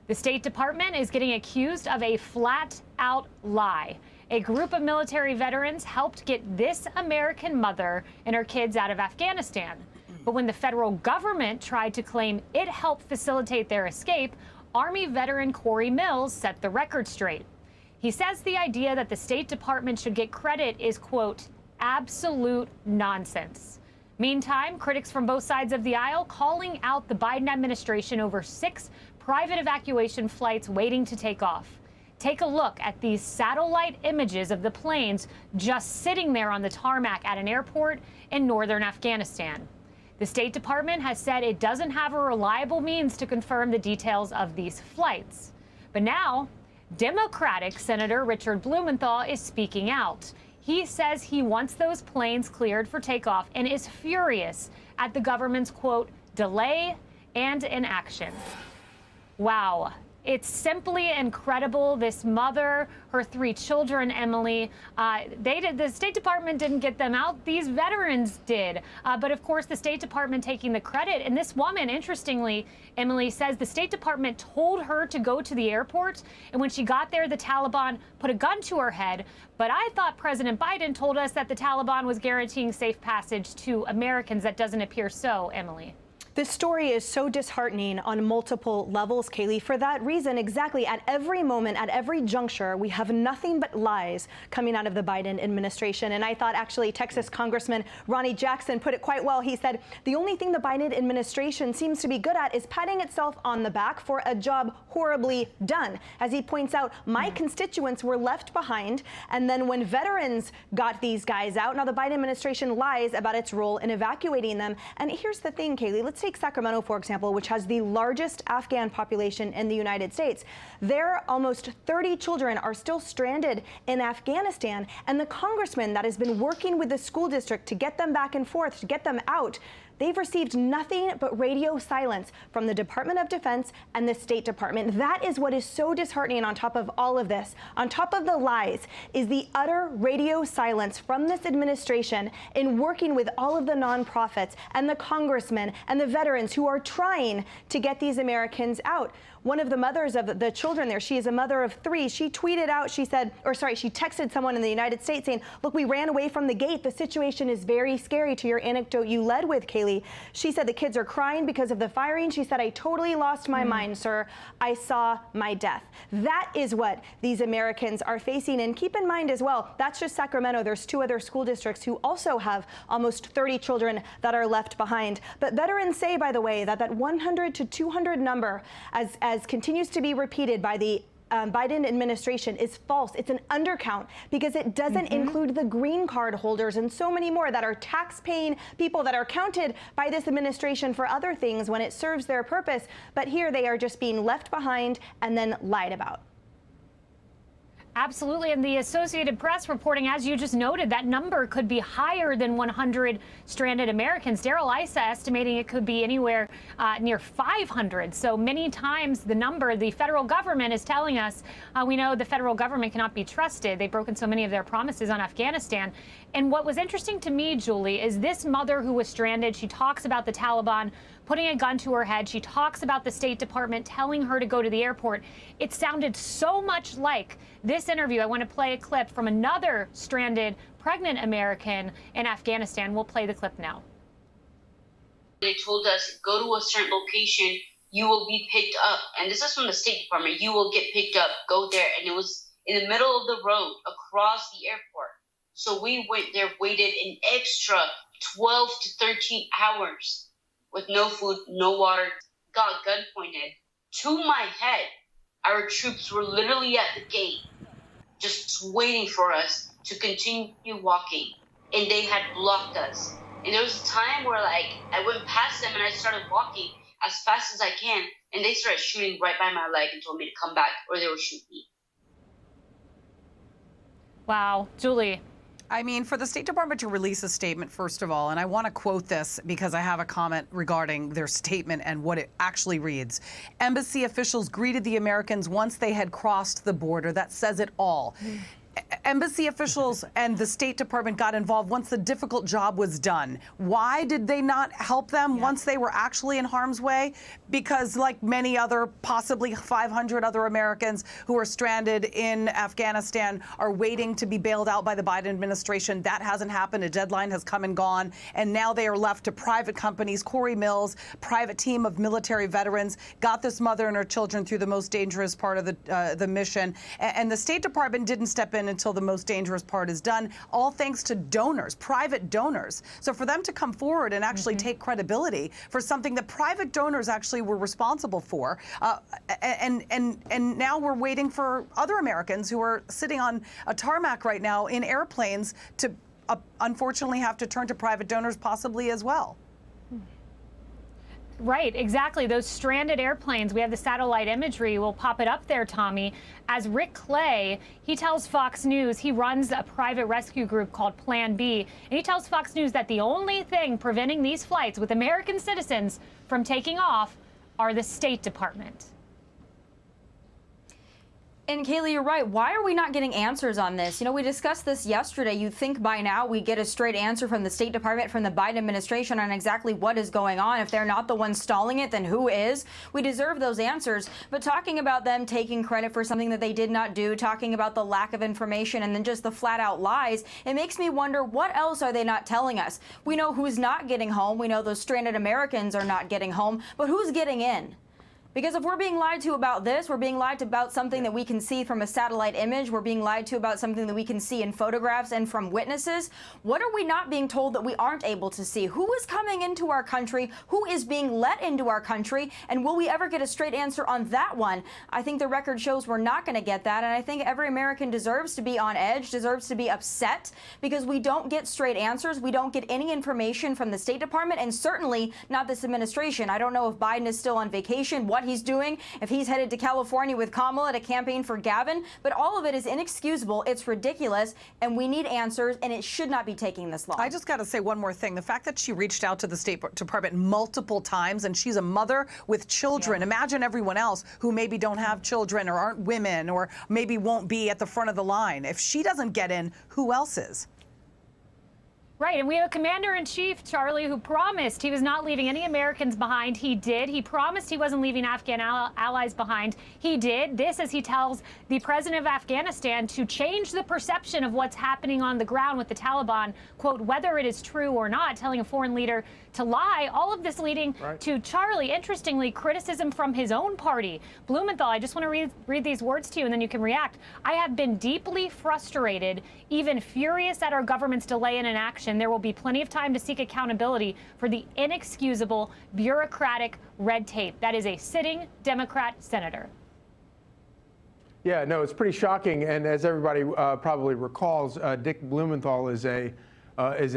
The State Department is getting accused of a flat-out lie. A group of military veterans helped get this American mother and her kids out of Afghanistan. But when the federal government tried to claim it helped facilitate their escape, Army veteran Corey Mills set the record straight. He says the idea that the State Department should get credit is, quote, absolute nonsense. Meantime, critics from both sides of the aisle calling out the Biden administration over 6 private evacuation flights waiting to take off. Take a look at these satellite images of the planes just sitting there on the tarmac at an airport in northern Afghanistan. The State Department has said it doesn't have a reliable means to confirm the details of these flights. But now, Democratic Senator Richard Blumenthal is speaking out. He says he wants those planes cleared for takeoff and is furious at the government's, quote, delay and inaction. Wow. It's simply incredible. This mother, her 3 children, Emily, the State Department didn't get them out. These veterans did. But of course, the State Department taking the credit. And this woman, interestingly, Emily, says the State Department told her to go to the airport. And when she got there, the Taliban put a gun to her head. But I thought President Biden told us that the Taliban was guaranteeing safe passage to Americans. That doesn't appear so, Emily. This story is so disheartening on multiple levels, Kaylee. For that reason, exactly, at every moment, at every juncture, we have nothing but lies coming out of the Biden administration. And I thought, actually, Texas Congressman Ronnie Jackson put it quite well. He said, the only thing the Biden administration seems to be good at is patting itself on the back for a job horribly done. As he points out, my constituents were left behind. And then when veterans got these guys out, now the Biden administration lies about its role in evacuating them. And here's the thing, Kaylee, let's take Sacramento, for example, which has the largest Afghan population in the United States. There, almost 30 children are still stranded in Afghanistan, and the congressman that has been working with the school district to get them back and forth, to get them out, they've received nothing but radio silence from the Department of Defense and the State Department. That is what is so disheartening on top of all of this. On top of the lies is the utter radio silence from this administration in working with all of the nonprofits and the congressmen and the veterans who are trying to get these Americans out. One of the mothers of the children there, she is a mother of 3. She tweeted out, she said, or sorry, she texted someone in the United States saying, look, we ran away from the gate. The situation is very scary, to your anecdote you led with, Kaylee. She said the kids are crying because of the firing. She said, I totally lost my mind, sir. I saw my death. That is what these Americans are facing. And keep in mind as well, that's just Sacramento. There's 2 other school districts who also have almost 30 children that are left behind. But veterans say, by the way, that 100 to 200 number, as continues to be repeated by the Biden administration, is false. It's an undercount because it doesn't include the green card holders and so many more that are tax-paying people that are counted by this administration for other things when it serves their purpose. But here they are just being left behind and then lied about. Absolutely. And the Associated Press reporting, as you just noted, that number could be higher than 100 stranded Americans. Daryl Issa estimating it could be anywhere near 500. So many times the number the federal government is telling us, we know the federal government cannot be trusted. They've broken so many of their promises on Afghanistan. And what was interesting to me, Julie, is this mother who was stranded. She talks about the Taliban putting a gun to her head. She talks about the State Department telling her to go to the airport. It sounded so much like this interview. I want to play a clip from another stranded pregnant American in Afghanistan. We'll play the clip now. They told us, go to a certain location, you will be picked up. And this is from the State Department. You will get picked up, go there. And it was in the middle of the road across the airport. So we went there, waited an extra 12 to 13 hours with no food, no water, got a gun pointed to my head. Our troops were literally at the gate, just waiting for us to continue walking. And they had blocked us. And there was a time where, I went past them and I started walking as fast as I can. And they started shooting right by my leg and told me to come back or they would shoot me. Wow. Julie. I mean, for the State Department to release a statement, first of all, and I want to quote this because I have a comment regarding their statement and what it actually reads. Embassy officials greeted the Americans once they had crossed the border. That says it all. Embassy officials and the State Department got involved once the difficult job was done. Why did they not help them once they were actually in harm's way? Because like many other, possibly 500 other Americans who are stranded in Afghanistan are waiting to be bailed out by the Biden administration. That hasn't happened. A deadline has come and gone. And now they are left to private companies. Corey Mills, private team of military veterans, got this mother and her children through the most dangerous part of the mission. And the State Department didn't step in until the most dangerous part is done, all thanks to donors, private donors. So for them to come forward and actually take credibility for something that private donors actually were responsible for, and now we're waiting for other Americans who are sitting on a tarmac right now in airplanes to unfortunately have to turn to private donors possibly as well. Right, exactly. Those stranded airplanes, we have the satellite imagery. We'll pop it up there, Tommy. As Rick Clay, he tells Fox News, he runs a private rescue group called Plan B, and he tells Fox News that the only thing preventing these flights with American citizens from taking off are the State Department. And Kaylee, you're right. Why are we not getting answers on this? You know, we discussed this yesterday. You'd think by now we get a straight answer from the State Department, from the Biden administration on exactly what is going on. If they're not the ones stalling it, then who is? We deserve those answers. But talking about them taking credit for something that they did not do, talking about the lack of information and then just the flat out lies, it makes me wonder, what else are they not telling us? We know who's not getting home. We know those stranded Americans are not getting home. But who's getting in? Because if we're being lied to about this, we're being lied to about something that we can see from a satellite image, we're being lied to about something that we can see in photographs and from witnesses, what are we not being told that we aren't able to see? Who is coming into our country? Who is being let into our country? And will we ever get a straight answer on that one? I think the record shows we're not going to get that, and I think every American deserves to be on edge, deserves to be upset, because we don't get straight answers. We don't get any information from the State Department, and certainly not this administration. I don't know if Biden is still on vacation, what he's doing, if he's headed to California with Kamala to campaign for Gavin, but all of it is inexcusable. It's ridiculous, and we need answers, and it should not be taking this long. I just got to say one more thing. The fact that she reached out to the State Department multiple times, and she's a mother with children. Yeah. Imagine everyone else who maybe don't have children or aren't women or maybe won't be at the front of the line. If she doesn't get in, who else is? Right, and we have a commander-in-chief, Charlie, who promised he was not leaving any Americans behind. He did. He promised he wasn't leaving Afghan allies behind. He did. This as he tells the president of Afghanistan to change the perception of what's happening on the ground with the Taliban, quote, whether it is true or not, telling a foreign leader to lie. All of this leading to, Charlie, interestingly, criticism from his own party. Blumenthal, I just want to read these words to you and then you can react. I have been deeply frustrated, even furious at our government's delay in inaction. There will be plenty of time to seek accountability for the inexcusable bureaucratic red tape. That is a sitting Democrat senator. Yeah, no, it's pretty shocking. And as everybody probably recalls, Dick Blumenthal is an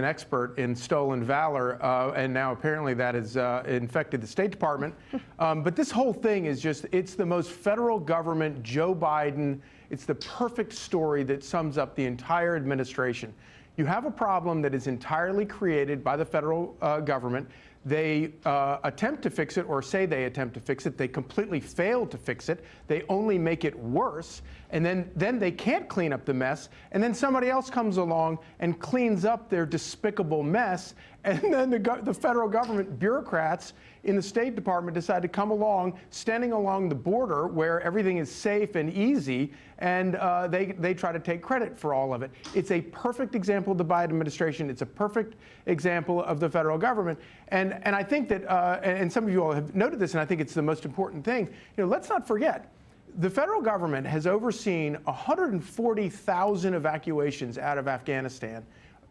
expert in stolen valor, and now apparently that has infected the State Department. But this whole thing is just, it's the most federal government, Joe Biden. It's the perfect story that sums up the entire administration. You have a problem that is entirely created by the federal government. They attempt to fix it, or say they attempt to fix it. They completely fail to fix it. They only make it worse. And then they can't clean up the mess. And then somebody else comes along and cleans up their despicable mess. And then the federal government bureaucrats in the State Department decide to come along, standing along the border where everything is safe and easy, and they try to take credit for all of it. It's a perfect example of the Biden administration. It's a perfect example of the federal government. And I think that, and some of you all have noted this, and I think it's the most important thing. You know, let's not forget, the federal government has overseen 140,000 evacuations out of Afghanistan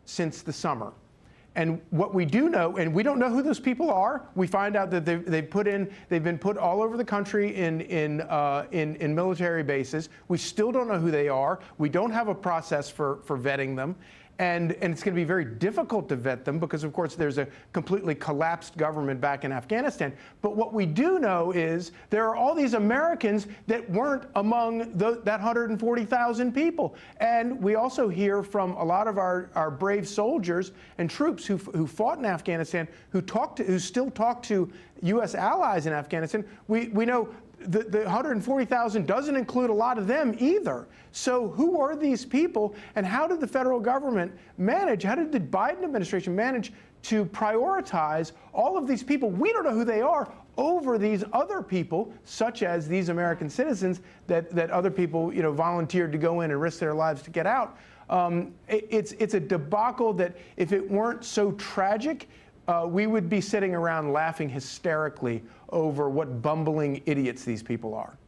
since the summer. And what we do know, and we don't know who those people are. We find out that they've been put all over the country in military bases. We still don't know who they are. We don't have a process for vetting them. And it's going to be very difficult to vet them because, of course, there's a completely collapsed government back in Afghanistan. But what we do know is there are all these Americans that weren't among that 140,000 people. And we also hear from a lot of our brave soldiers and troops who fought in Afghanistan, who still talk to U.S. allies in Afghanistan. We know the 140,000 doesn't include a lot of them either. So who are these people, and how did the federal government manage, how did the Biden administration manage to prioritize all of these people, we don't know who they are, over these other people, such as these American citizens that other people, you know, volunteered to go in and risk their lives to get out? It's a debacle that, if it weren't so tragic, we would be sitting around laughing hysterically over what bumbling idiots these people are.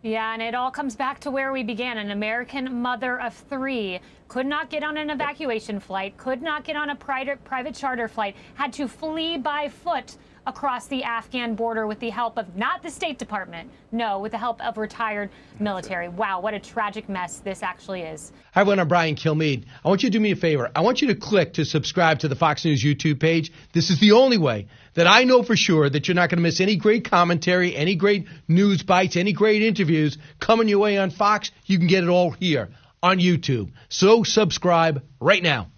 Yeah, and it all comes back to where we began. An American mother of 3 could not get on an evacuation flight, could not get on a private charter flight, had to flee by foot across the Afghan border with the help of not the State Department, no, with the help of retired military. Wow, what a tragic mess this actually is. Hi, everyone. I'm Brian Kilmeade. I want you to do me a favor. I want you to click to subscribe to the Fox News YouTube page. This is the only way that I know for sure that you're not going to miss any great commentary, any great news bites, any great interviews coming your way on Fox. You can get it all here on YouTube. So subscribe right now.